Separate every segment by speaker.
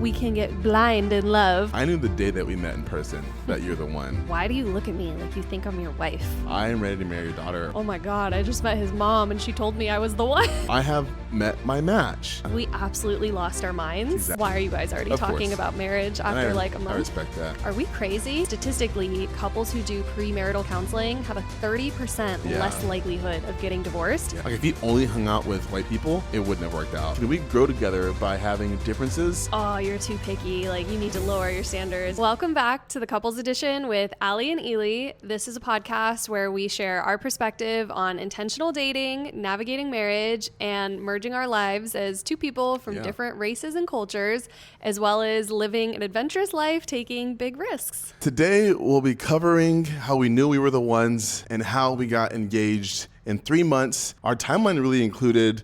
Speaker 1: we can get blind in love.
Speaker 2: I knew the day that we met in person that you're the one.
Speaker 1: Why do you look at me like you think I'm your wife?
Speaker 2: I am ready to marry your daughter.
Speaker 1: Oh my God, I just met his mom and she told me I was the one.
Speaker 2: I have met my match.
Speaker 1: We absolutely lost our minds.
Speaker 2: Exactly.
Speaker 1: Why are you guys already talking about marriage after like a month?
Speaker 2: I respect that.
Speaker 1: Are we crazy? Statistically, couples who do pre-marital counseling have a 30% less likelihood of getting divorced.
Speaker 2: Like if you only hung out with white people, it wouldn't have worked out. We grow together by having differences.
Speaker 1: Oh, you're too picky. Like you need to lower your standards. Welcome back to the Couples Edition with Alli and Elie. This is a podcast where we share our perspective on intentional dating, navigating marriage, and merging our lives as two people from different races and cultures, as well as living an adventurous life, taking big risks.
Speaker 2: Today, we'll be covering how we knew we were the ones and how we got engaged in 3 months. Our timeline really included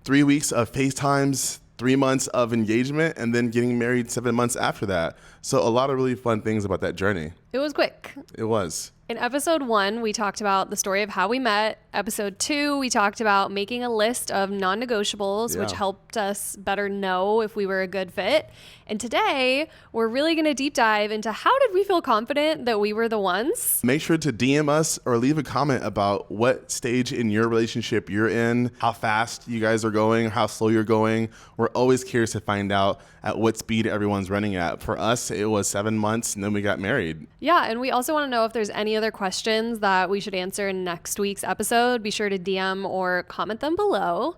Speaker 2: 3 weeks of FaceTimes, 3 months of engagement, and then getting married 7 months after that. So a lot of really fun things about that journey.
Speaker 1: It was quick.
Speaker 2: It was.
Speaker 1: In episode 1, we talked about the story of how we met. Episode 2, we talked about making a list of non-negotiables, which helped us better know if we were a good fit. And today, we're really going to deep dive into how did we feel confident that we were the ones?
Speaker 2: Make sure to DM us or leave a comment about what stage in your relationship you're in, how fast you guys are going, how slow you're going. We're always curious to find out at what speed everyone's running at. For us, it was 7 months and then we got married.
Speaker 1: Yeah, and we also want to know if there's any other questions that we should answer in next week's episode. Be sure to DM or comment them below.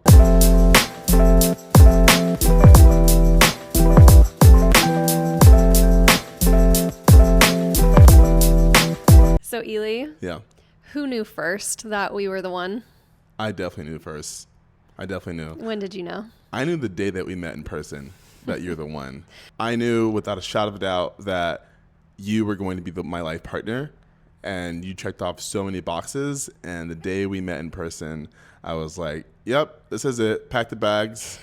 Speaker 1: So Elie, who knew first that we were the one?
Speaker 2: I definitely knew first. I definitely knew.
Speaker 1: When did you know?
Speaker 2: I knew the day that we met in person that you're the one. I knew without a shadow of a doubt that you were going to be my life partner, and you checked off so many boxes. And the day we met in person, I was like, yep, this is it. Pack the bags,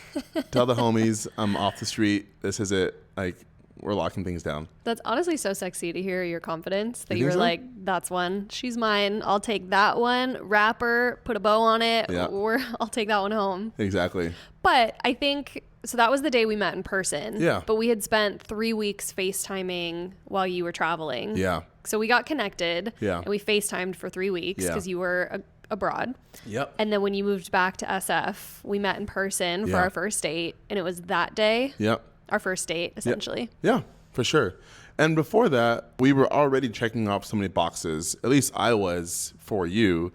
Speaker 2: tell the homies I'm off the street. This is it. Like, we're locking things down.
Speaker 1: That's honestly so sexy to hear your confidence that you were
Speaker 2: so?
Speaker 1: like, that's one. She's mine. I'll take that one. Wrap her, put a bow on it, or I'll take that one home.
Speaker 2: Exactly.
Speaker 1: But I think, so that was the day we met in person.
Speaker 2: Yeah.
Speaker 1: But we had spent 3 weeks FaceTiming while you were traveling.
Speaker 2: Yeah.
Speaker 1: So we got connected.
Speaker 2: Yeah.
Speaker 1: And we FaceTimed for 3 weeks because you were abroad.
Speaker 2: Yep.
Speaker 1: And then when you moved back to SF, we met in person for our first date. And it was that day.
Speaker 2: Yep.
Speaker 1: Our first date, essentially.
Speaker 2: Yeah, for sure. And before that, we were already checking off so many boxes. At least I was for you,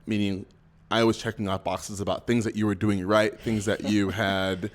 Speaker 2: meaning I was checking off boxes about things that you were doing right, things that you had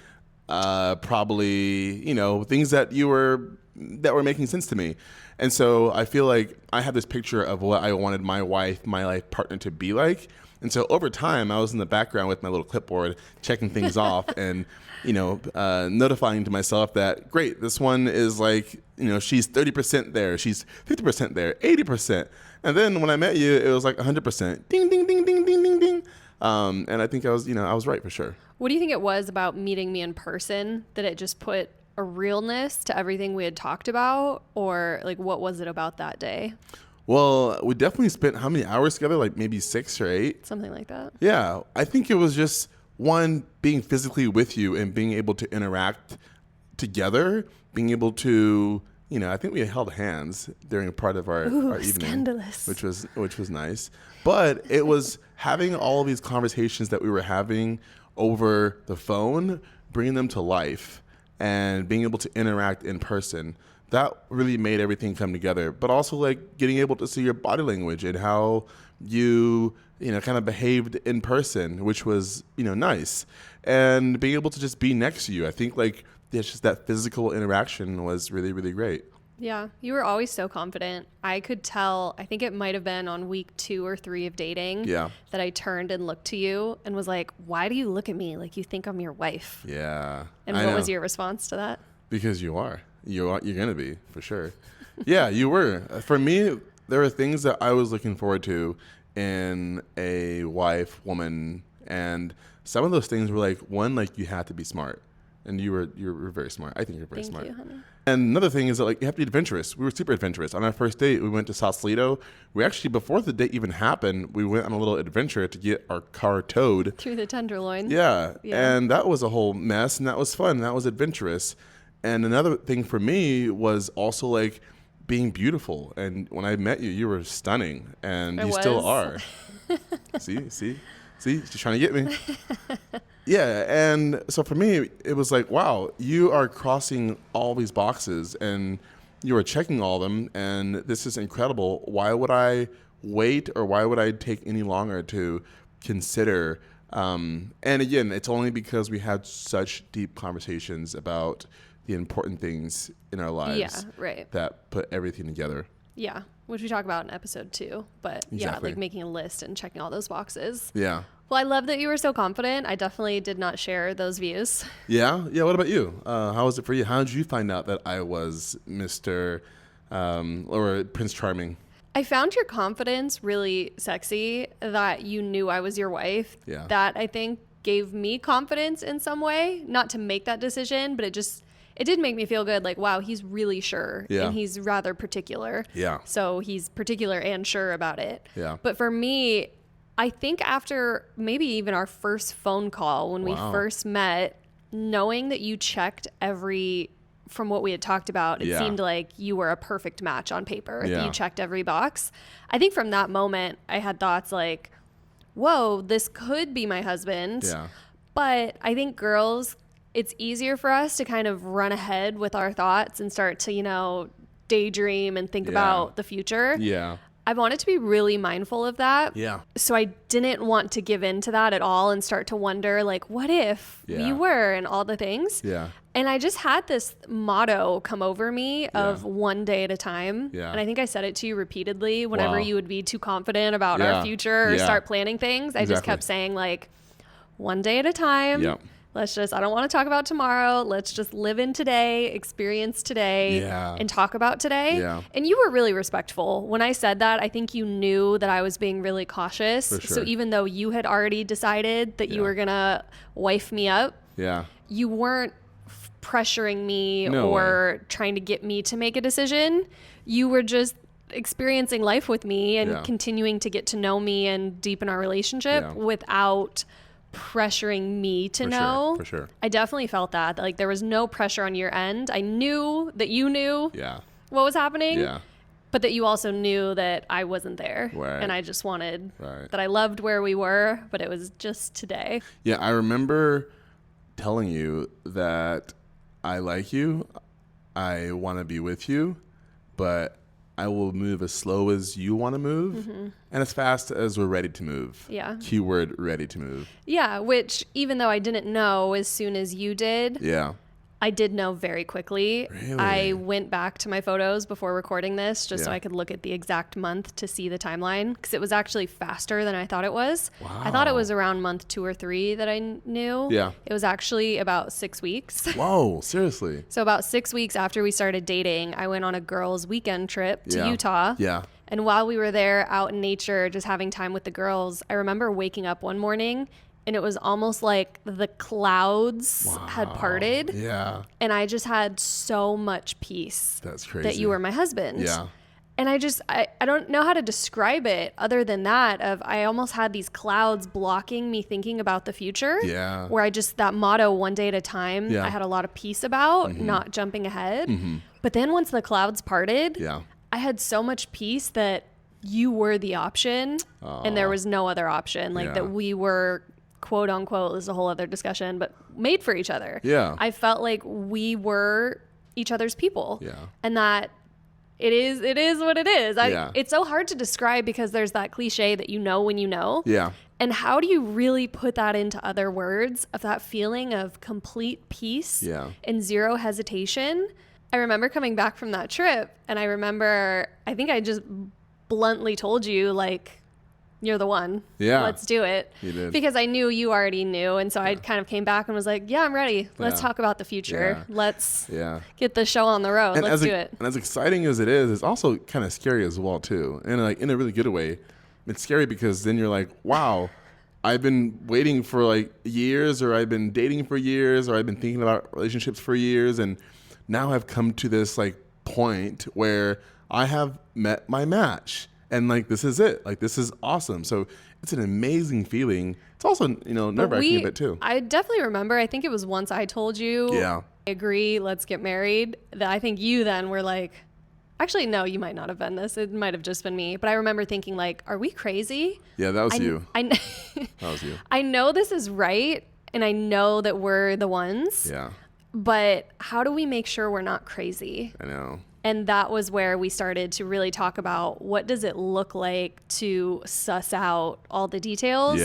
Speaker 2: probably, things that were making sense to me. And so I feel like I have this picture of what I wanted my wife, my life partner to be like. And so over time, I was in the background with my little clipboard, checking things off and, notifying to myself that, great, this one is like, she's 30% there. She's 50% there, 80%. And then when I met you, it was like 100%. Ding, ding, ding, ding, ding, ding, ding. And I think I was right for sure.
Speaker 1: What do you think it was about meeting me in person that it just put a realness to everything we had talked about? Or like, what was it about that day?
Speaker 2: Well, we definitely spent how many hours together? Like maybe 6 or 8?
Speaker 1: Something like that.
Speaker 2: Yeah. I think it was just, one, being physically with you and being able to interact together, being able to, I think we held hands during a part of our evening.
Speaker 1: Scandalous.
Speaker 2: Which was nice. But it was having all of these conversations that we were having over the phone, bringing them to life and being able to interact in person. That really made everything come together, but also like getting able to see your body language and how you, kind of behaved in person, which was, nice. And being able to just be next to you. I think like just that physical interaction was really, really great.
Speaker 1: Yeah. You were always so confident. I could tell, I think it might've been on week 2 or 3 of dating that I turned and looked to you and was like, why do you look at me like you think I'm your wife?
Speaker 2: Yeah.
Speaker 1: And what was your response to that?
Speaker 2: Because you are. You're going to be, for sure. Yeah, you were. For me, there were things that I was looking forward to in a wife, woman, and some of those things were like, one, like you had to be smart. And you were very smart. I think you're very smart.
Speaker 1: Thank you, honey.
Speaker 2: And another thing is that like you have to be adventurous. We were super adventurous. On our first date, we went to Sausalito. We actually, before the date even happened, we went on a little adventure to get our car towed.
Speaker 1: Through the Tenderloin.
Speaker 2: Yeah. And that was a whole mess, and that was fun. That was adventurous. And another thing for me was also like being beautiful. And when I met you, you were stunning, and you still are. See, she's trying to get me. Yeah. And so for me, it was like, wow, you are crossing all these boxes and you are checking all of them. And this is incredible. Why would I wait, or why would I take any longer to consider? And again, it's only because we had such deep conversations about the important things in our lives that put everything together.
Speaker 1: Yeah, which we talk about in episode 2. But yeah, like making a list and checking all those boxes.
Speaker 2: Yeah.
Speaker 1: Well, I love that you were so confident. I definitely did not share those views.
Speaker 2: Yeah? Yeah, what about you? How was it for you? How did you find out that I was Mr. Or Prince Charming?
Speaker 1: I found your confidence really sexy, that you knew I was your wife.
Speaker 2: Yeah.
Speaker 1: That I think gave me confidence in some way, not to make that decision, but it did make me feel good. Like, wow, he's really sure.
Speaker 2: Yeah.
Speaker 1: And he's rather particular.
Speaker 2: Yeah.
Speaker 1: So he's particular and sure about it.
Speaker 2: Yeah.
Speaker 1: But for me, I think after maybe even our first phone call, when we first met, knowing that you checked from what we had talked about, it seemed like you were a perfect match on paper.
Speaker 2: Yeah.
Speaker 1: You checked every box. I think from that moment, I had thoughts like, whoa, this could be my husband.
Speaker 2: Yeah.
Speaker 1: But I think girls, it's easier for us to kind of run ahead with our thoughts and start to, daydream and think about the future.
Speaker 2: Yeah.
Speaker 1: I wanted to be really mindful of that.
Speaker 2: Yeah.
Speaker 1: So I didn't want to give in to that at all and start to wonder, like, what if we were, and all the things.
Speaker 2: Yeah.
Speaker 1: And I just had this motto come over me of one day at a time.
Speaker 2: Yeah.
Speaker 1: And I think I said it to you repeatedly whenever you would be too confident about our future or start planning things. I just kept saying, like, one day at a time.
Speaker 2: Yeah.
Speaker 1: I don't want to talk about tomorrow. Let's just live in today, experience today, and talk about today.
Speaker 2: Yeah.
Speaker 1: And you were really respectful. When I said that, I think you knew that I was being really cautious.
Speaker 2: For sure.
Speaker 1: So even though you had already decided that you were going to wife me up, you weren't pressuring me or trying to get me to make a decision. You were just experiencing life with me and continuing to get to know me and deepen our relationship without pressuring me to know.
Speaker 2: For sure.
Speaker 1: I definitely felt that. Like, there was no pressure on your end. I knew that you knew what was happening.
Speaker 2: Yeah.
Speaker 1: But that you also knew that I wasn't there.
Speaker 2: Right.
Speaker 1: And I just wanted that I loved where we were, but it was just today.
Speaker 2: Yeah, I remember telling you that I like you, I want to be with you, but I will move as slow as you want to move and as fast as we're ready to move.
Speaker 1: Yeah.
Speaker 2: Keyword, ready to move.
Speaker 1: Yeah, which even though I didn't know as soon as you did, I did know very quickly.
Speaker 2: Really?
Speaker 1: I went back to my photos before recording this just so I could look at the exact month to see the timeline, because it was actually faster than I thought it was.
Speaker 2: Wow.
Speaker 1: I thought it was around month 2 or 3 that I knew.
Speaker 2: Yeah.
Speaker 1: It was actually about 6 weeks.
Speaker 2: Whoa, seriously?
Speaker 1: So about 6 weeks after we started dating, I went on a girls' weekend trip to Utah.
Speaker 2: Yeah.
Speaker 1: And while we were there out in nature, just having time with the girls, I remember waking up one morning and it was almost like the clouds had parted.
Speaker 2: Yeah.
Speaker 1: And I just had so much peace.
Speaker 2: That's crazy.
Speaker 1: That you were my husband.
Speaker 2: Yeah.
Speaker 1: And I don't know how to describe it other than that I almost had these clouds blocking me thinking about the future.
Speaker 2: Yeah.
Speaker 1: Where that motto, one day at a time, I had a lot of peace about, not jumping ahead. But then once the clouds parted, I had so much peace that you were the option and there was no other option. Like that we were, quote unquote, this is a whole other discussion, but made for each other.
Speaker 2: Yeah.
Speaker 1: I felt like we were each other's people.
Speaker 2: Yeah.
Speaker 1: And that it is what it is. It's so hard to describe because there's that cliche that you know when you know.
Speaker 2: Yeah.
Speaker 1: And how do you really put that into other words of that feeling of complete peace and zero hesitation? I remember coming back from that trip and I think I just bluntly told you, like, you're the one.
Speaker 2: Yeah.
Speaker 1: Let's do it.
Speaker 2: You did.
Speaker 1: Because I knew you already knew. And so I kind of came back and was like, yeah, I'm ready. Let's talk about the future.
Speaker 2: Yeah.
Speaker 1: Let's get the show on the road.
Speaker 2: And
Speaker 1: let's do it.
Speaker 2: And as exciting as it is, it's also kind of scary as well, too. And like in a really good way. It's scary because then you're like, wow, I've been waiting for like years, or I've been dating for years, or I've been thinking about relationships for years. And now I've come to this like point where I have met my match. And like, this is it. Like, this is awesome. So it's an amazing feeling. It's also, nerve-wracking a bit too.
Speaker 1: I definitely remember, I think it was once I told you, I agree, let's get married, that I think you then were like, actually, no, you might not have been this. It might have just been me. But I remember thinking like, are we crazy?
Speaker 2: Yeah, that was you. That was you.
Speaker 1: I know this is right. And I know that we're the ones.
Speaker 2: Yeah.
Speaker 1: But how do we make sure we're not crazy?
Speaker 2: I know.
Speaker 1: And that was where we started to really talk about what does it look like to suss out all the details,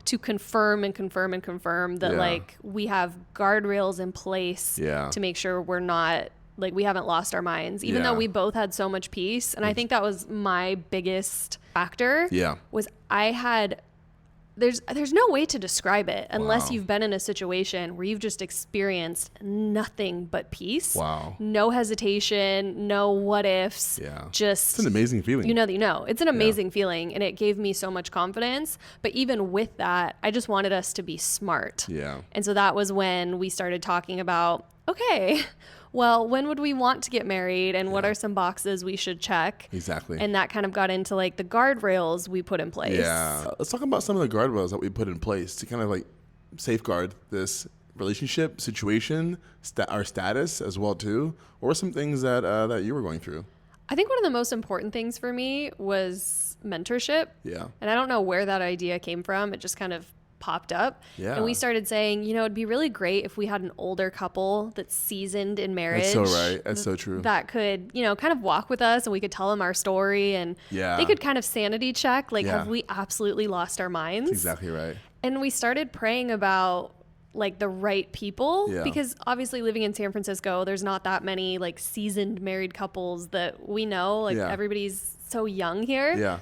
Speaker 1: to confirm that like we have guardrails in place to make sure we're not, like, we haven't lost our minds, even though we both had so much peace. And I think that was my biggest factor was there's no way to describe it unless you've been in a situation where you've just experienced nothing but peace.
Speaker 2: Wow.
Speaker 1: No hesitation, no what ifs.
Speaker 2: Yeah.
Speaker 1: Just,
Speaker 2: it's an amazing feeling.
Speaker 1: It's an amazing feeling, and it gave me so much confidence. But even with that, I just wanted us to be smart.
Speaker 2: Yeah.
Speaker 1: And so that was when we started talking about, okay, well, when would we want to get married, and what are some boxes we should check?
Speaker 2: Exactly.
Speaker 1: And that kind of got into like the guardrails we put in place.
Speaker 2: Yeah. Let's talk about some of the guardrails that we put in place to kind of like safeguard this relationship situation, our status as well too. What were some things that you were going through?
Speaker 1: I think one of the most important things for me was mentorship.
Speaker 2: Yeah.
Speaker 1: And I don't know where that idea came from. It just kind of popped up.
Speaker 2: Yeah.
Speaker 1: And we started saying, it'd be really great if we had an older couple that's seasoned in marriage.
Speaker 2: That's so right. That's so true.
Speaker 1: That could, kind of walk with us, and we could tell them our story, and they could kind of sanity check. Like, have we absolutely lost our minds?
Speaker 2: That's exactly right.
Speaker 1: And we started praying about like the right people, because obviously living in San Francisco, there's not that many like seasoned married couples that we know. Like everybody's so young here.
Speaker 2: Yeah.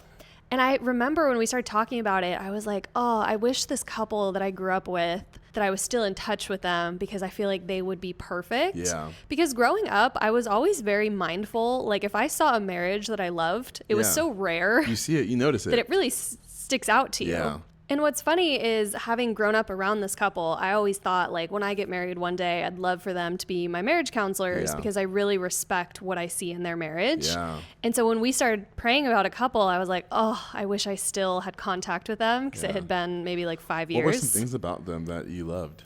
Speaker 1: And I remember when we started talking about it, I was like, oh, I wish this couple that I grew up with, that I was still in touch with them, because I feel like they would be perfect.
Speaker 2: Yeah.
Speaker 1: Because growing up, I was always very mindful. Like if I saw a marriage that I loved, it was so rare.
Speaker 2: You see it, you notice it.
Speaker 1: That it really sticks out to you.
Speaker 2: Yeah.
Speaker 1: And what's funny is, having grown up around this couple, I always thought, like, when I get married one day, I'd love for them to be my marriage counselors, because I really respect what I see in their marriage.
Speaker 2: Yeah.
Speaker 1: And so when we started praying about a couple, I was like, oh, I wish I still had contact with them, because it had been maybe like 5 years.
Speaker 2: What were some things about them that you loved?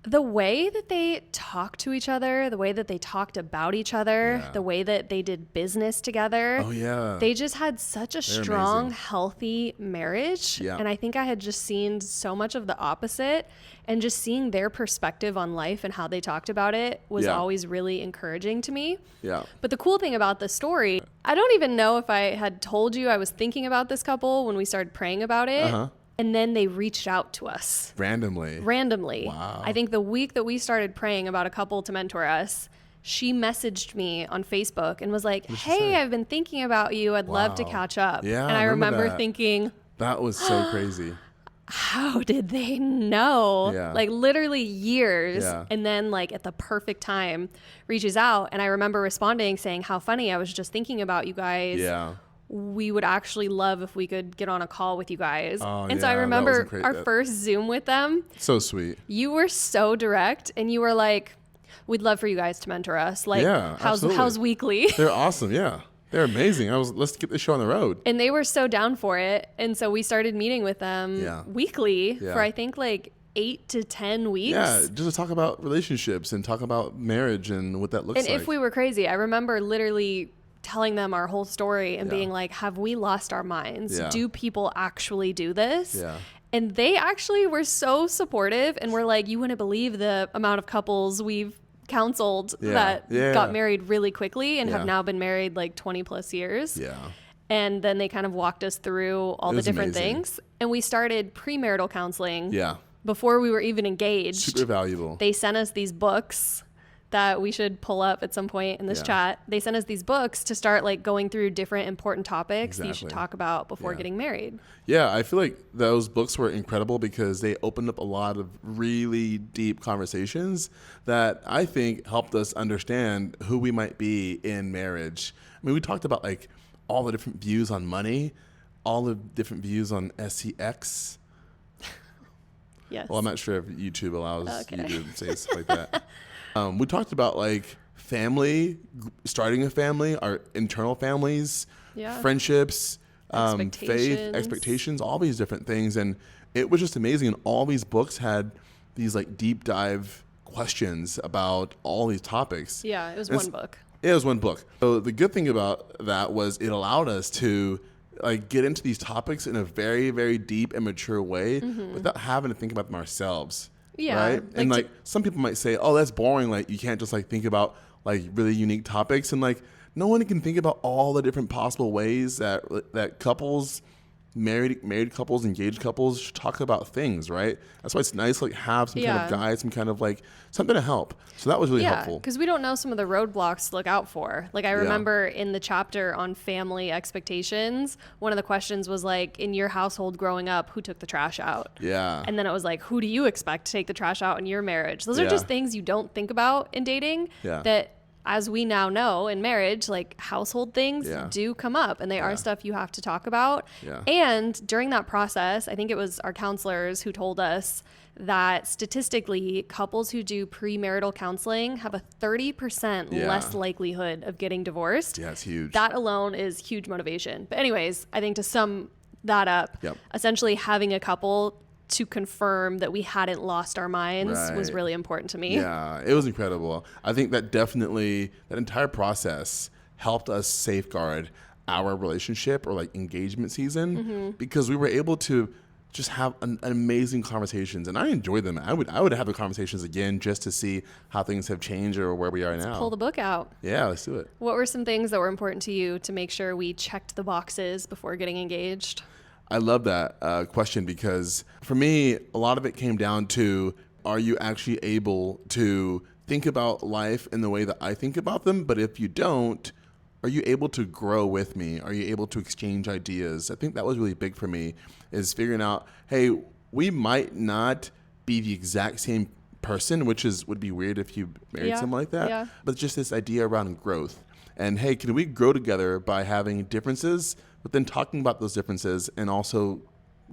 Speaker 1: The way that they talked to each other, the way that they talked about each other, the way that they did business together.
Speaker 2: Oh, yeah.
Speaker 1: They just had such a strong, healthy marriage.
Speaker 2: Yeah.
Speaker 1: And I think I had just seen so much of the opposite, and just seeing their perspective on life and how they talked about it was always really encouraging to me.
Speaker 2: Yeah.
Speaker 1: But the cool thing about the story, I don't even know if I had told you I was thinking about this couple when we started praying about it.
Speaker 2: Uh-huh.
Speaker 1: And then they reached out to us.
Speaker 2: Randomly.
Speaker 1: Wow. I think the week that we started praying about a couple to mentor us, she messaged me on Facebook and was like, hey, I've been thinking about you. I'd love to catch up.
Speaker 2: Yeah,
Speaker 1: and I remember thinking,
Speaker 2: that was so crazy.
Speaker 1: How did they know?
Speaker 2: Yeah.
Speaker 1: Like literally years.
Speaker 2: Yeah.
Speaker 1: And then like at the perfect time reaches out. And I remember responding saying, how funny. I was just thinking about you guys.
Speaker 2: Yeah.
Speaker 1: We would actually love if we could get on a call with you guys.
Speaker 2: Oh,
Speaker 1: and so I remember our first Zoom with them.
Speaker 2: So sweet.
Speaker 1: You were so direct, and you were like, we'd love for you guys to mentor us. Like, how's weekly?
Speaker 2: They're awesome. Yeah. They're amazing. Let's get this show on the road.
Speaker 1: And they were so down for it. And so we started meeting with them weekly for I think like 8 to 10 weeks.
Speaker 2: Yeah, just to talk about relationships and talk about marriage and what that looks like.
Speaker 1: And if we were crazy, I remember literally telling them our whole story and being like, have we lost our minds?
Speaker 2: Yeah.
Speaker 1: Do people actually do this?
Speaker 2: Yeah.
Speaker 1: And they actually were so supportive and were like, you wouldn't believe the amount of couples we've counseled that got married really quickly and have now been married like 20 plus years.
Speaker 2: Yeah.
Speaker 1: And then they kind of walked us through all the different things. And we started pre-marital counseling before we were even engaged.
Speaker 2: Super valuable.
Speaker 1: They sent us these books that we should pull up at some point in this chat. They sent us these books to start like going through different important topics that you should talk about before getting married.
Speaker 2: Yeah, I feel like those books were incredible because they opened up a lot of really deep conversations that I think helped us understand who we might be in marriage. I mean, we talked about like all the different views on money, all the different views on SEX.
Speaker 1: Yes.
Speaker 2: Well, I'm not sure if YouTube allows you to say stuff like that. We talked about like family, starting a family, our internal families, friendships, faith, expectations, all these different things. And it was just amazing. And all these books had these like deep dive questions about all these topics.
Speaker 1: Yeah, it was one book.
Speaker 2: It was one book. So the good thing about that was it allowed us to like get into these topics in a very, very deep and mature way without having to think about them ourselves.
Speaker 1: Yeah.
Speaker 2: Right. And like some people might say, oh, that's boring. Like you can't just like think about like really unique topics. And like no one can think about all the different possible ways that couples, married couples, engaged couples should talk about things, right? That's why it's nice to like have some kind of guide, some kind of like something to help. So that was really helpful.
Speaker 1: Because we don't know some of the roadblocks to look out for. Like I remember in the chapter on family expectations, one of the questions was like, in your household growing up, who took the trash out?
Speaker 2: Yeah.
Speaker 1: And then it was like, who do you expect to take the trash out in your marriage? Those are just things you don't think about in dating that, as we now know in marriage, like household things do come up, and they are stuff you have to talk about. Yeah. And during that process, I think it was our counselors who told us that statistically, couples who do premarital counseling have a 30% less likelihood of getting divorced.
Speaker 2: Yeah, it's huge.
Speaker 1: That alone is huge motivation. But anyways, I think to sum that up, essentially having a couple to confirm that we hadn't lost our minds was really important to me.
Speaker 2: Yeah, it was incredible. I think that definitely, that entire process helped us safeguard our relationship or like engagement season because we were able to just have an amazing conversations, and I enjoyed them. I would have the conversations again just to see how things have changed or where we are now.
Speaker 1: Pull the book out.
Speaker 2: Yeah, let's do it.
Speaker 1: What were some things that were important to you to make sure we checked the boxes before getting engaged?
Speaker 2: I love that question because for me, a lot of it came down to, are you actually able to think about life in the way that I think about them? But if you don't, are you able to grow with me? Are you able to exchange ideas? I think that was really big for me, is figuring out, hey, we might not be the exact same person, which would be weird if you married someone like that, but just this idea around growth. And hey, can we grow together by having differences, but then talking about those differences and also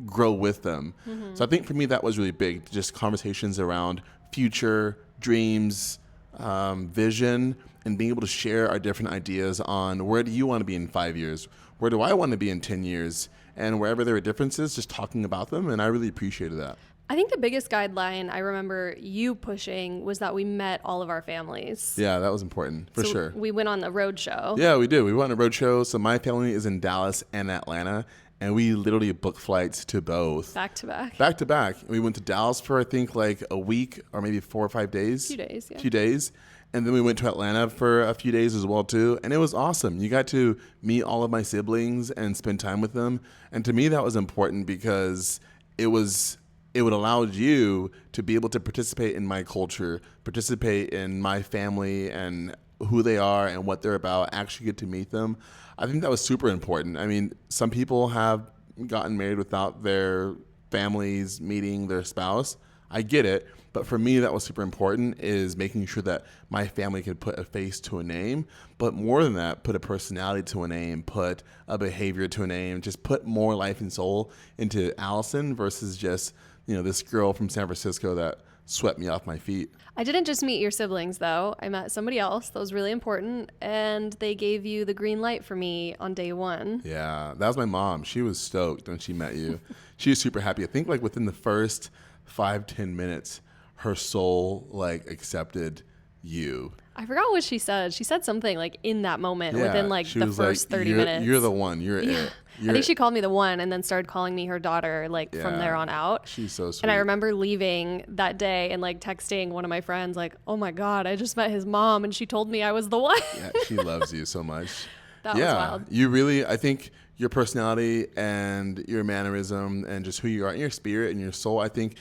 Speaker 2: grow with them? So I think for me, that was really big, just conversations around future, dreams, vision, and being able to share our different ideas on where do you want to be in 5 years? Where do I want to be in 10 years? And wherever there are differences, just talking about them. And I really appreciated that.
Speaker 1: I think the biggest guideline I remember you pushing was that we met all of our families.
Speaker 2: Yeah, that was important, for sure.
Speaker 1: We went on the road show.
Speaker 2: Yeah, we did. We went on a road show. So my family is in Dallas and Atlanta, and we literally booked flights to both.
Speaker 1: Back to back.
Speaker 2: Back to back. We went to Dallas for, I think, like a week or maybe 4 or 5 days. Few days. And then we went to Atlanta for a few days as well, too. And it was awesome. You got to meet all of my siblings and spend time with them. And to me, that was important because it would allow you to be able to participate in my culture, participate in my family and who they are and what they're about, actually get to meet them. I think that was super important. I mean, some people have gotten married without their families meeting their spouse. I get it. But for me, that was super important, is making sure that my family could put a face to a name. But more than that, put a personality to a name, put a behavior to a name, just put more life and soul into Allison versus just, this girl from San Francisco that swept me off my feet.
Speaker 1: I didn't just meet your siblings, though. I met somebody else that was really important, and they gave you the green light for me on day one.
Speaker 2: Yeah, that was my mom. She was stoked when she met you. She was super happy. I think like within the first 5-10 minutes, her soul like accepted you.
Speaker 1: I forgot what she said. She said something like in that moment within like the first 30 minutes.
Speaker 2: You're the one. You're it.
Speaker 1: I think she called me the one and then started calling me her daughter from there on out.
Speaker 2: She's so sweet.
Speaker 1: And I remember leaving that day and like texting one of my friends like, oh my God, I just met his mom and she told me I was the one.
Speaker 2: Yeah, she loves you so much.
Speaker 1: That was wild.
Speaker 2: You really, I think your personality and your mannerism and just who you are and your spirit and your soul, I think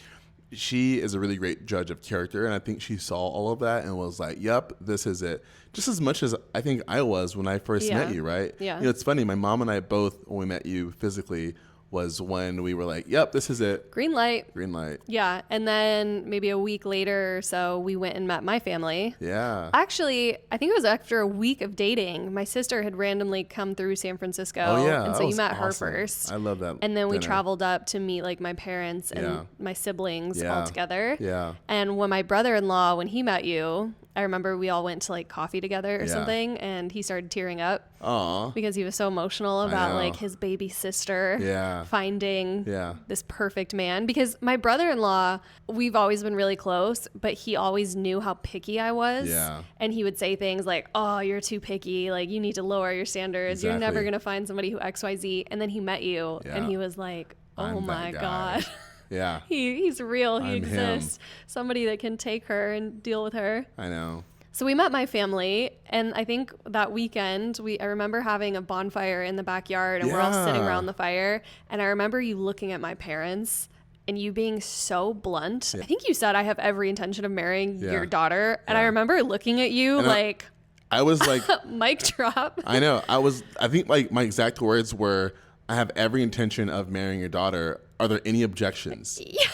Speaker 2: she is a really great judge of character, and I think she saw all of that and was like, yep, this is it. Just as much as I think I was when I first met you, right?
Speaker 1: Yeah.
Speaker 2: It's funny, my mom and I both, when we met you physically, was when we were like, yep, this is it.
Speaker 1: Green light.
Speaker 2: Green light.
Speaker 1: Yeah. And then maybe a week later or so, we went and met my family.
Speaker 2: Yeah.
Speaker 1: Actually, I think it was after a week of dating. My sister had randomly come through San Francisco.
Speaker 2: Oh, yeah.
Speaker 1: And so you met her first.
Speaker 2: I love that.
Speaker 1: And then we traveled up to meet like my parents and my siblings all together.
Speaker 2: Yeah.
Speaker 1: And when my brother-in-law, when he met you, I remember we all went to like coffee together or something, and he started tearing up.
Speaker 2: Aww.
Speaker 1: Because he was so emotional about like his baby sister finding this perfect man. Because my brother-in-law, we've always been really close, but he always knew how picky I was.
Speaker 2: Yeah.
Speaker 1: And he would say things like, oh, you're too picky. Like, you need to lower your standards.
Speaker 2: Exactly.
Speaker 1: You're never going to find somebody who XYZ. And then he met you and he was like, oh my God.
Speaker 2: Yeah.
Speaker 1: He's real. He
Speaker 2: I'm
Speaker 1: exists.
Speaker 2: him.
Speaker 1: Somebody that can take her and deal with her.
Speaker 2: I know.
Speaker 1: So we met my family, and I think that weekend, I remember having a bonfire in the backyard, and we're all sitting around the fire, and I remember you looking at my parents, and you being so blunt. I think you said, I have every intention of marrying your daughter, and I remember looking at you like...
Speaker 2: I was like...
Speaker 1: mic drop.
Speaker 2: I know. I think like my exact words were, I have every intention of marrying your daughter. Are there any objections? Yeah.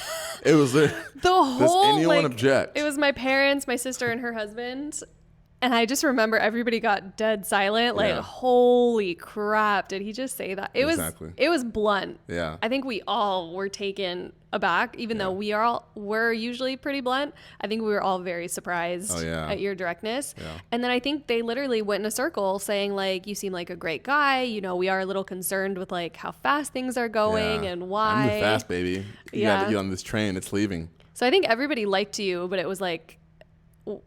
Speaker 2: It was the whole, does anyone object?
Speaker 1: It was my parents, my sister, and her husband. And I just remember everybody got dead silent. Like, holy crap, did he just say that? It was blunt.
Speaker 2: Yeah.
Speaker 1: I think we all were taken aback, even though we're usually pretty blunt. I think we were all very surprised at your directness. Yeah. And then I think they literally went in a circle saying, like, you seem like a great guy. You know, we are a little concerned with like how fast things are going and why.
Speaker 2: I'm moving fast, baby. You got to get on this train. It's leaving.
Speaker 1: So I think everybody liked you, but it was like,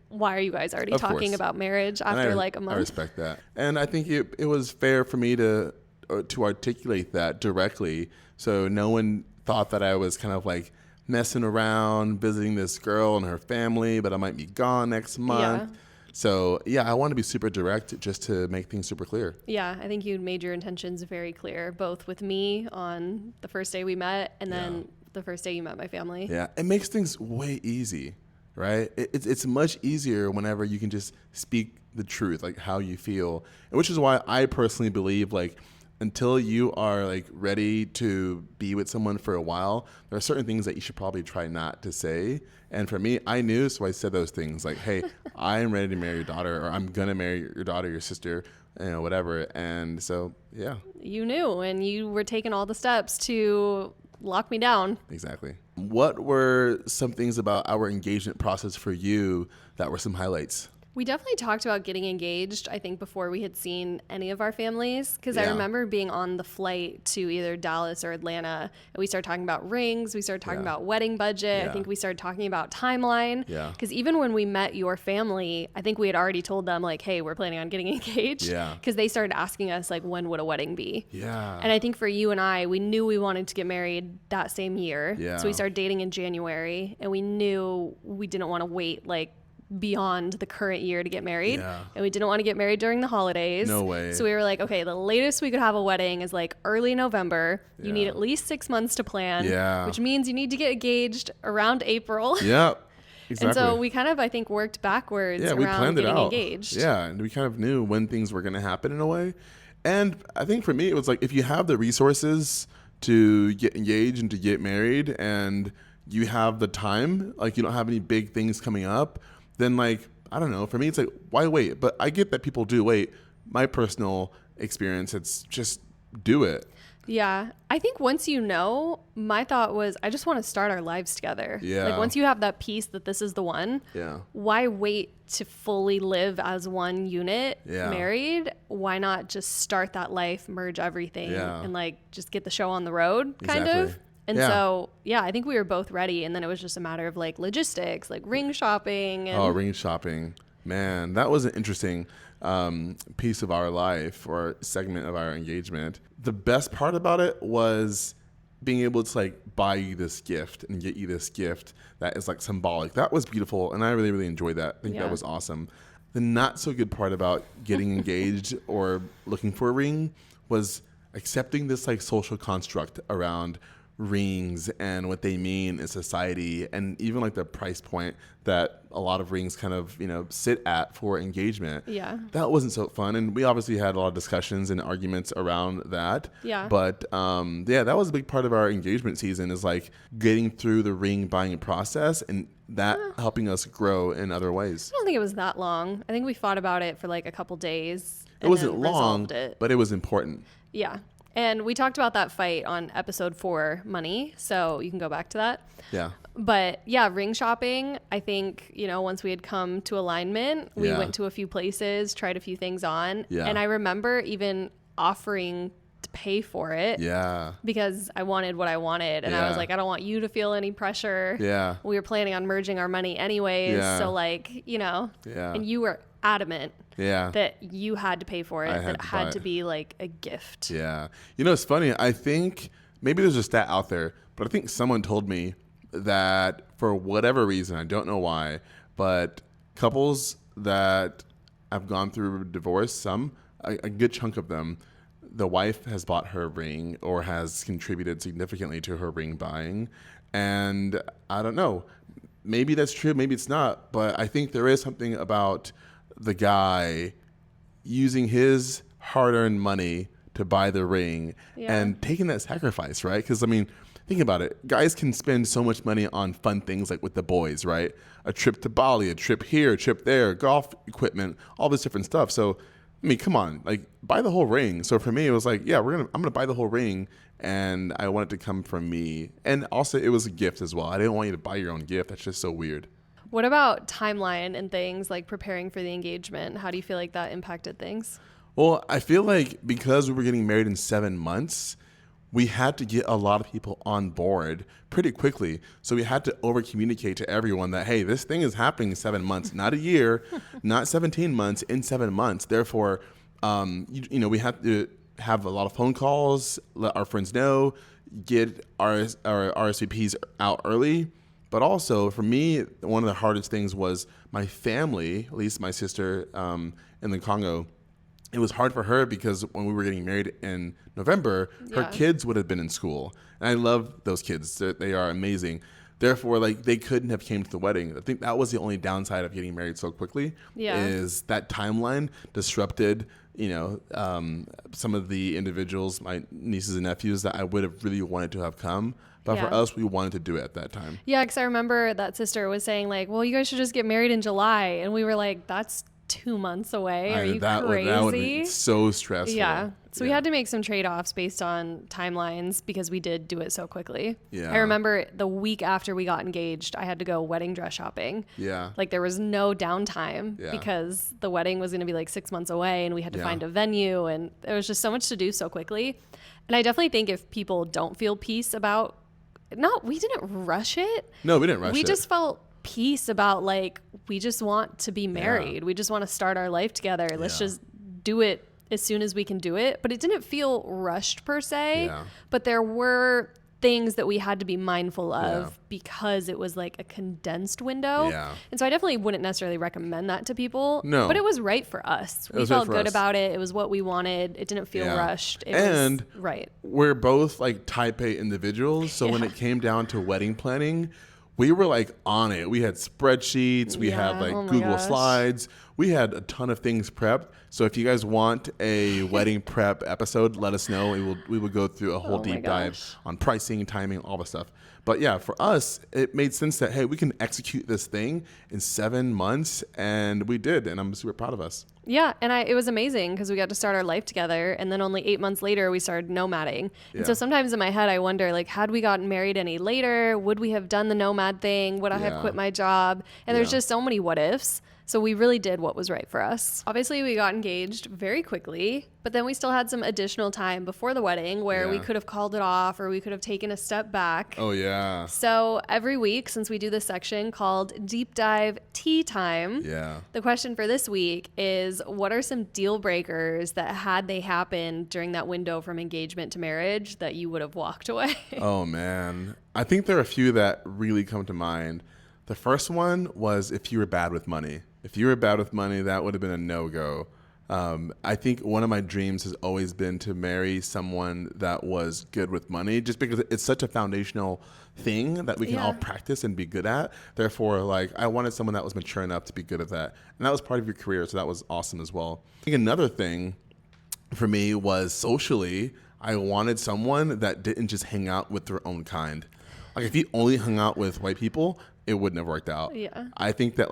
Speaker 1: why are you guys already talking about marriage after like a month?
Speaker 2: I respect that. And I think it was fair for me to articulate that directly. So no one thought that I was kind of like messing around, visiting this girl and her family, but I might be gone next month. Yeah. So I want to be super direct just to make things super clear. Yeah,
Speaker 1: I think you made your intentions very clear, both with me on the first day we met and then the first day you met my family.
Speaker 2: Yeah, it makes things way easy. Right? It's much easier whenever you can just speak the truth, like how you feel. And which is why I personally believe like until you are like ready to be with someone for a while, there are certain things that you should probably try not to say. And for me, I knew, so I said those things like, hey, I'm ready to marry your daughter, or I'm going to marry your daughter, your sister, you know, whatever. And so, yeah.
Speaker 1: You knew, and you were taking all the steps to lock me down.
Speaker 2: Exactly. What were some things about our engagement process for you that were some highlights?
Speaker 1: We definitely talked about getting engaged, I think, before we had seen any of our families. Because I remember being on the flight to either Dallas or Atlanta, and we started talking about rings. We started talking about wedding budget. I think we started talking about timeline. Because even when we met your family, I think we had already told them, like, hey, we're planning on getting engaged. Because they started asking us, like, when would a wedding be? And I think for you and I, we knew we wanted to get married that same year. So we started dating in January, and we knew we didn't want to wait, like, beyond the current year to get married, and we didn't want to get married during the holidays.
Speaker 2: No way.
Speaker 1: So we were like, okay, the latest we could have a wedding is like early November. You need at least 6 months to plan, which means you need to get engaged around April. Exactly. And so we kind of, I think, worked backwards around
Speaker 2: we planned
Speaker 1: getting
Speaker 2: it out.
Speaker 1: Engaged.
Speaker 2: And we kind of knew when things were going to happen in a way. And I think for me, it was like, if you have the resources to get engaged and to get married, and you have the time, like you don't have any big things coming up, then like, I don't know, for me, it's like, why wait? But I get that people do wait. My personal experience, it's just do it.
Speaker 1: Yeah. I think once you know, my thought was, I just want to start our lives together. Like once you have that piece that this is the one, why wait to fully live as one unit married? Why not just start that life, merge everything and like just get the show on the road kind of? And so, I think we were both ready. And then it was just a matter of like logistics, like ring shopping. And
Speaker 2: ring shopping. Man, that was an interesting piece of our life or segment of our engagement. The best part about it was being able to like buy you this gift and get you this gift that is like symbolic. That was beautiful. And I really, really enjoyed that. I think that was awesome. The not so good part about getting engaged or looking for a ring was accepting this like social construct around rings and what they mean in society, and even like the price point that a lot of rings kind of, you know, sit at for engagement. That wasn't so fun, and we obviously had a lot of discussions and arguments around that. But that was a big part of our engagement season, is like getting through the ring buying process and that helping us grow in other ways.
Speaker 1: I don't think it was that long. I think we fought about it for like a couple days.
Speaker 2: It wasn't long, but it was important.
Speaker 1: And we talked about that fight on episode 4, money. So you can go back to that.
Speaker 2: Yeah.
Speaker 1: But yeah, ring shopping, I think, once we had come to alignment, we went to a few places, tried a few things on.
Speaker 2: Yeah.
Speaker 1: And I remember even offering to pay for it.
Speaker 2: Yeah.
Speaker 1: Because I wanted what I wanted. And I was like, I don't want you to feel any pressure.
Speaker 2: Yeah.
Speaker 1: We were planning on merging our money anyways.
Speaker 2: Yeah.
Speaker 1: So and you were adamant that you had to pay for it, that it had to be like a gift.
Speaker 2: Yeah. It's funny. I think maybe there's a stat out there, but I think someone told me that for whatever reason, I don't know why, but couples that have gone through divorce, a good chunk of them, the wife has bought her ring or has contributed significantly to her ring buying. And I don't know, maybe that's true, maybe it's not, but I think there is something about the guy using his hard-earned money to buy the ring and taking that sacrifice, right? Because, think about it. Guys can spend so much money on fun things like with the boys, right? A trip to Bali, a trip here, a trip there, golf equipment, all this different stuff. So, come on, buy the whole ring. So for me, it was like, I'm gonna buy the whole ring, and I want it to come from me. And also, it was a gift as well. I didn't want you to buy your own gift. That's just so weird.
Speaker 1: What about timeline and things like preparing for the engagement? How do you feel like that impacted things?
Speaker 2: Well, I feel like because we were getting married in 7 months, we had to get a lot of people on board pretty quickly. So we had to over communicate to everyone that, hey, this thing is happening in 7 months, not a year, not 17 months, in 7 months. Therefore, we had to have a lot of phone calls, let our friends know, get our RSVPs out early. But also, for me, one of the hardest things was my family, at least my sister in the Congo. It was hard for her because when we were getting married in November, her kids would have been in school. And I love those kids. They are amazing. Therefore, they couldn't have came to the wedding. I think that was the only downside of getting married so quickly is that timeline disrupted, some of the individuals, my nieces and nephews, that I would have really wanted to have come. But for us, we wanted to do it at that time. Yeah,
Speaker 1: because I remember that sister was saying well, you guys should just get married in July. And we were like, that's 2 months away. Are you crazy?
Speaker 2: That would be so stressful.
Speaker 1: Yeah. So we had to make some trade-offs based on timelines because we did do it so quickly.
Speaker 2: Yeah.
Speaker 1: I remember the week after we got engaged, I had to go wedding dress shopping.
Speaker 2: Yeah.
Speaker 1: There was no downtime because the wedding was going to be 6 months away and we had to find a venue, and there was just so much to do so quickly. And I definitely think if people don't feel peace about we didn't rush it.
Speaker 2: No, we didn't rush it.
Speaker 1: We just felt peace about we just want to be married. We just want to start our life together. Let's just do it as soon as we can do it. But it didn't feel rushed per se. But there were things that we had to be mindful of because it was a condensed window. And so I definitely wouldn't necessarily recommend that to people.
Speaker 2: No.
Speaker 1: But it was right for us. We felt good about it. It was what we wanted. It didn't feel rushed. It was right.
Speaker 2: We're both type A individuals. So when it came down to wedding planning, we were on it. We had spreadsheets. We had Google Slides. We had a ton of things prepped. So if you guys want a wedding prep episode, let us know. We will go through a whole deep dive on pricing, timing, all the stuff. But yeah, for us, it made sense that, hey, we can execute this thing in 7 months. And we did. And I'm super proud of us.
Speaker 1: Yeah. And it was amazing because we got to start our life together. And then only 8 months later, we started nomading. And so sometimes in my head, I wonder, had we gotten married any later, would we have done the nomad thing? Would I have quit my job? And there's just so many what ifs. So we really did what was right for us. Obviously, we got engaged very quickly, but then we still had some additional time before the wedding where we could have called it off or we could have taken a step back.
Speaker 2: Oh, yeah.
Speaker 1: So every week, since we do this section called Deep Dive Tea Time, the question for this week is, what are some deal breakers that had they happened during that window from engagement to marriage that you would have walked away?
Speaker 2: Oh, man. I think there are a few that really come to mind. The first one was if you were bad with money. If you were bad with money, that would have been a no-go. I think one of my dreams has always been to marry someone that was good with money, just because it's such a foundational thing that we can all practice and be good at. Therefore, I wanted someone that was mature enough to be good at that. And that was part of your career, so that was awesome as well. I think another thing for me was socially, I wanted someone that didn't just hang out with their own kind. If you only hung out with white people, it wouldn't have worked out.
Speaker 1: Yeah.
Speaker 2: I think that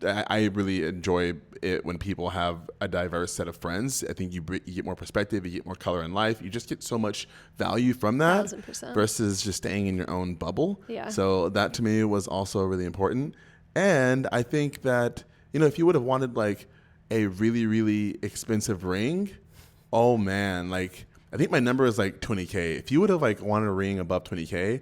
Speaker 2: I really enjoy it when people have a diverse set of friends. I think you get more perspective, you get more color in life. You just get so much value from that
Speaker 1: 1000%.
Speaker 2: versus just staying in your own bubble.
Speaker 1: Yeah.
Speaker 2: So that to me was also really important. And I think that, if you would have wanted like a really, really expensive ring, oh man, like I think my number is like $20K. If you would have like wanted a ring above $20K,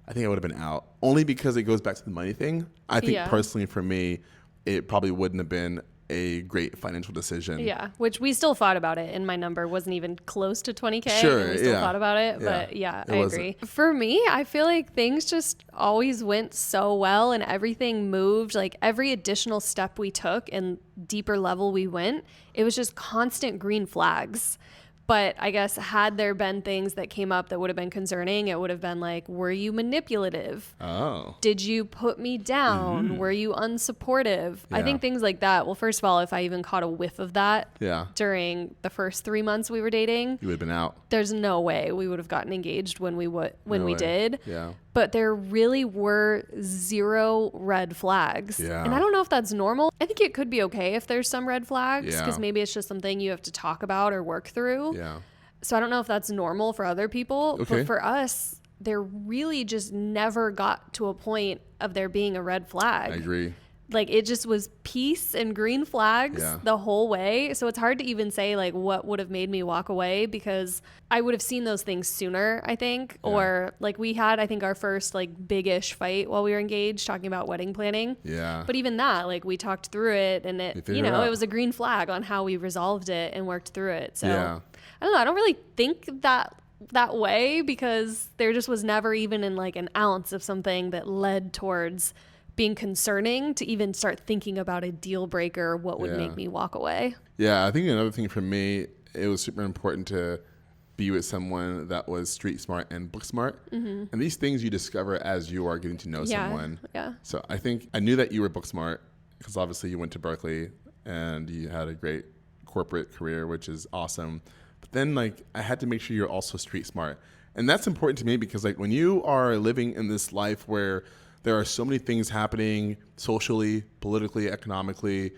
Speaker 2: I think I would have been out, only because it goes back to the money thing. I think personally for me, it probably wouldn't have been a great financial decision.
Speaker 1: Yeah, which we still thought about it, and my number wasn't even close to $20K.
Speaker 2: Sure,
Speaker 1: and we still thought about it, but I agree. For me, I feel like things just always went so well, and everything moved. Like every additional step we took and deeper level we went, it was just constant green flags. But I guess had there been things that came up that would have been concerning, it would have been like, were you manipulative?
Speaker 2: Oh.
Speaker 1: Did you put me down? Were you unsupportive? I think things like that. Well, first of all, if I even caught a whiff of that during the first 3 months we were dating,
Speaker 2: you would have been out.
Speaker 1: There's no way we would have gotten engaged when we did.
Speaker 2: Yeah.
Speaker 1: But there really were 0 red flags.
Speaker 2: Yeah.
Speaker 1: And I don't know if that's normal. I think it could be okay if there's some red flags, because maybe it's just something you have to talk about or work through.
Speaker 2: Yeah.
Speaker 1: So I don't know if that's normal for other people.
Speaker 2: Okay.
Speaker 1: But for us, there really just never got to a point of there being a red flag.
Speaker 2: I agree.
Speaker 1: Like it just was peace and green flags the whole way. So it's hard to even say like what would have made me walk away, because I would have seen those things sooner, I think. Yeah. Or like we had, I think, our first like big-ish fight while we were engaged talking about wedding planning. Yeah. But even that, like we talked through it, and it it was a green flag on how we resolved it and worked through it. So I don't know. I don't really think that way, because there just was never even in like an ounce of something that led towards being concerning to even start thinking about a deal breaker, what would make me walk away.
Speaker 2: Yeah, I think another thing for me, it was super important to be with someone that was street smart and book smart. Mm-hmm. And these things you discover as you are getting to know someone. Yeah. So I think I knew that you were book smart because obviously you went to Berkeley and you had a great corporate career, which is awesome. But then like I had to make sure you're also street smart. And that's important to me because like when you are living in this life where there are so many things happening socially, politically, economically,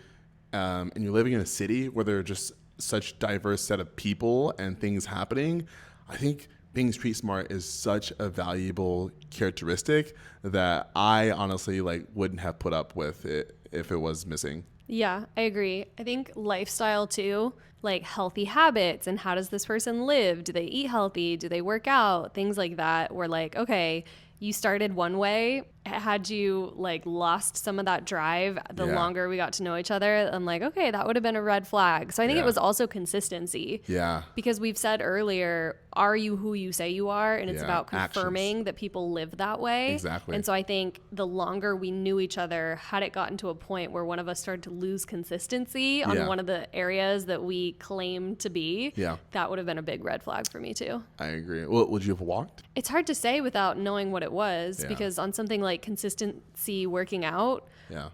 Speaker 2: and you're living in a city where there are just such diverse set of people and things happening. I think being street smart is such a valuable characteristic that I honestly like wouldn't have put up with it if it was missing.
Speaker 1: Yeah, I agree. I think lifestyle too, like healthy habits and how does this person live? Do they eat healthy? Do they work out? Things like that. We're like, okay, you started one way. Had you like lost some of that drive the longer we got to know each other, I'm like, okay, that would have been a red flag. So I think it was also consistency. Yeah. Because we've said earlier, are you who you say you are? And it's about confirming that people live that way. Exactly. And so I think the longer we knew each other, had it gotten to a point where one of us started to lose consistency on one of the areas that we claimed to be, that would have been a big red flag for me too.
Speaker 2: I agree. Well, would you have walked?
Speaker 1: It's hard to say without knowing what it was, because on something like consistency working out,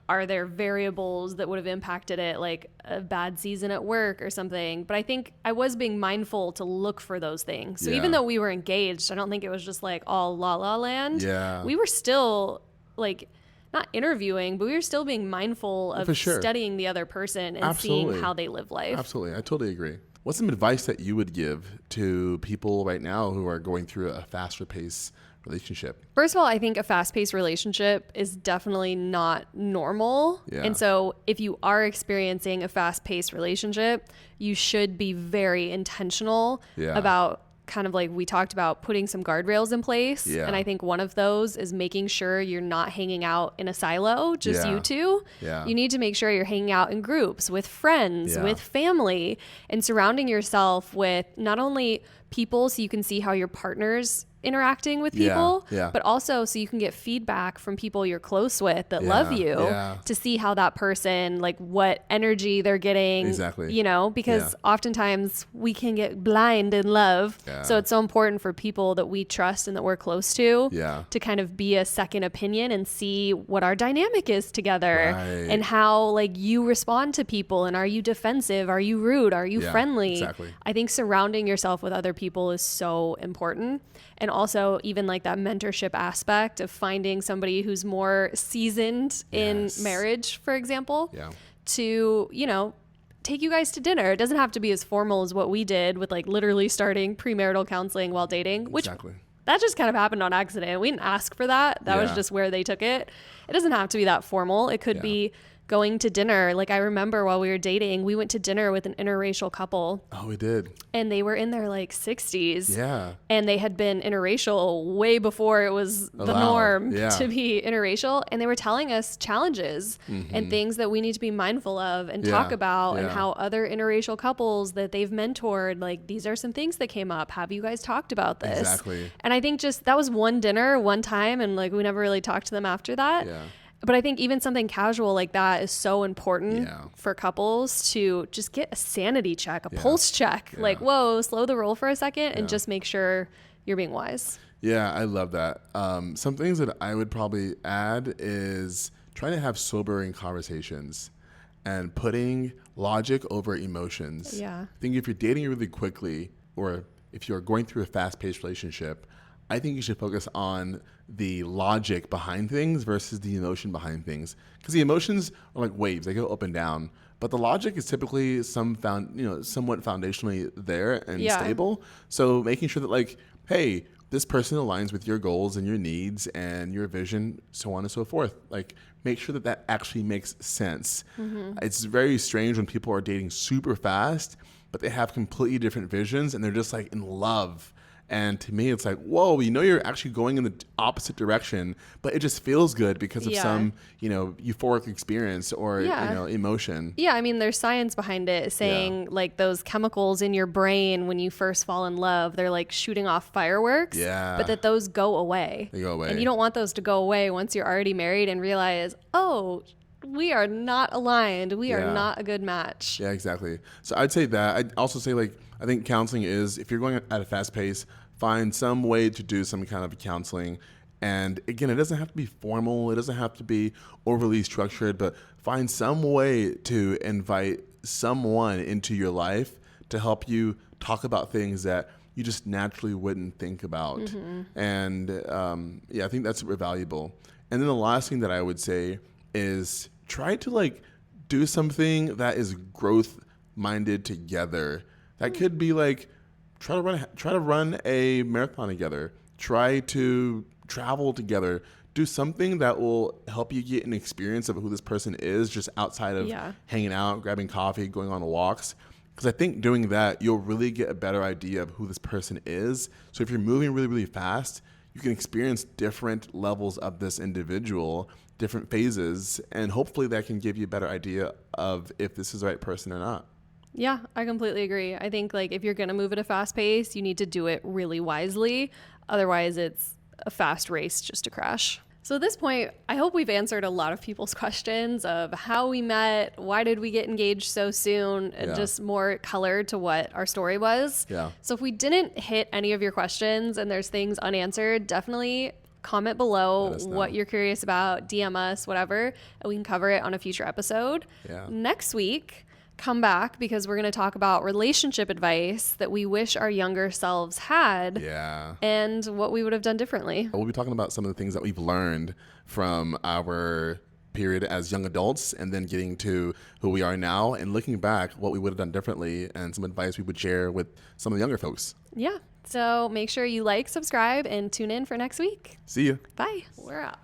Speaker 1: are there variables that would have impacted it, like a bad season at work or something? But I think I was being mindful to look for those things. So even though we were engaged, I don't think it was just like all la la land. We were still like not interviewing, but we were still being mindful of studying the other person and seeing how they live life.
Speaker 2: Absolutely. I totally agree. What's some advice that you would give to people right now who are going through a faster pace relationship?
Speaker 1: First of all, I think a fast-paced relationship is definitely not normal. And so if you are experiencing a fast-paced relationship, you should be very intentional about kind of like we talked about putting some guardrails in place. And I think one of those is making sure you're not hanging out in a silo, just you two. You need to make sure you're hanging out in groups with friends, with family, and surrounding yourself with not only people so you can see how your partner's interacting with people, but also so you can get feedback from people you're close with that love you to see how that person, like what energy they're getting, you know, because oftentimes we can get blind in love. So it's so important for people that we trust and that we're close to kind of be a second opinion and see what our dynamic is together and how like you respond to people, and are you defensive? Are you rude? Are you friendly? I think surrounding yourself with other people is so important. And also even like that mentorship aspect of finding somebody who's more seasoned in marriage, for example, to, you know, take you guys to dinner. It doesn't have to be as formal as what we did with like literally starting premarital counseling while dating, which that just kind of happened on accident. We didn't ask for that. That was just where they took it. It doesn't have to be that formal. It could be going to dinner. Like I remember while we were dating, we went to dinner with an interracial couple.
Speaker 2: Oh, we did.
Speaker 1: And they were in their like 60s.
Speaker 2: Yeah.
Speaker 1: And they had been interracial way before it was the norm to be interracial. And they were telling us challenges and things that we need to be mindful of and talk about and how other interracial couples that they've mentored, like these are some things that came up. Have you guys talked about this?
Speaker 2: Exactly.
Speaker 1: And I think just that was one dinner, one time. And like we never really talked to them after that.
Speaker 2: Yeah.
Speaker 1: But I think even something casual like that is so important for couples to just get a sanity check, a pulse check. Like, whoa, slow the roll for a second and just make sure you're being wise.
Speaker 2: Yeah, I love that. Some things that I would probably add is trying to have sobering conversations and putting logic over emotions.
Speaker 1: Yeah.
Speaker 2: I think if you're dating really quickly or if you're going through a fast-paced relationship, I think you should focus on the logic behind things versus the emotion behind things. Because the emotions are like waves, they go up and down. But the logic is typically somewhat foundationally there and stable. So making sure that like, hey, this person aligns with your goals and your needs and your vision, so on and so forth. Like make sure that that actually makes sense. It's very strange when people are dating super fast, but they have completely different visions and they're just like in love. And to me, it's like, whoa, you know, you're actually going in the opposite direction, but it just feels good because of some, you know, euphoric experience or, you know, emotion.
Speaker 1: Yeah. I mean, there's science behind it saying like those chemicals in your brain when you first fall in love, they're like shooting off fireworks, but that those go away.
Speaker 2: They go away.
Speaker 1: And you don't want those to go away once you're already married and realize, oh, we are not aligned. We are not a good match.
Speaker 2: Yeah, exactly. So I'd say that. I'd also say like, I think counseling is, if you're going at a fast pace, find some way to do some kind of counseling. And again, it doesn't have to be formal. It doesn't have to be overly structured, but find some way to invite someone into your life to help you talk about things that you just naturally wouldn't think about. And I think that's super valuable. And then the last thing that I would say is try to like do something that is growth minded together. That could be like try to run a marathon together. Try to travel together. Do something that will help you get an experience of who this person is just outside of hanging out, grabbing coffee, going on walks. Because I think doing that, you'll really get a better idea of who this person is. So if you're moving really, really fast, you can experience different levels of this individual, different phases, and hopefully that can give you a better idea of if this is the right person or not.
Speaker 1: Yeah, I completely agree. I think like if you're going to move at a fast pace, you need to do it really wisely. Otherwise, it's a fast race just to crash. So at this point, I hope we've answered a lot of people's questions of how we met, why did we get engaged so soon, and just more color to what our story was. Yeah. So if we didn't hit any of your questions and there's things unanswered, definitely comment below what you're curious about, DM us, whatever, and we can cover it on a future episode. Yeah. Next week, come back because we're going to talk about relationship advice that we wish our younger selves had and what we would have done differently.
Speaker 2: We'll be talking about some of the things that we've learned from our period as young adults and then getting to who we are now and looking back what we would have done differently and some advice we would share with some of the younger folks.
Speaker 1: Yeah. So make sure you like, subscribe, and tune in for next week.
Speaker 2: See you.
Speaker 1: Bye. We're out.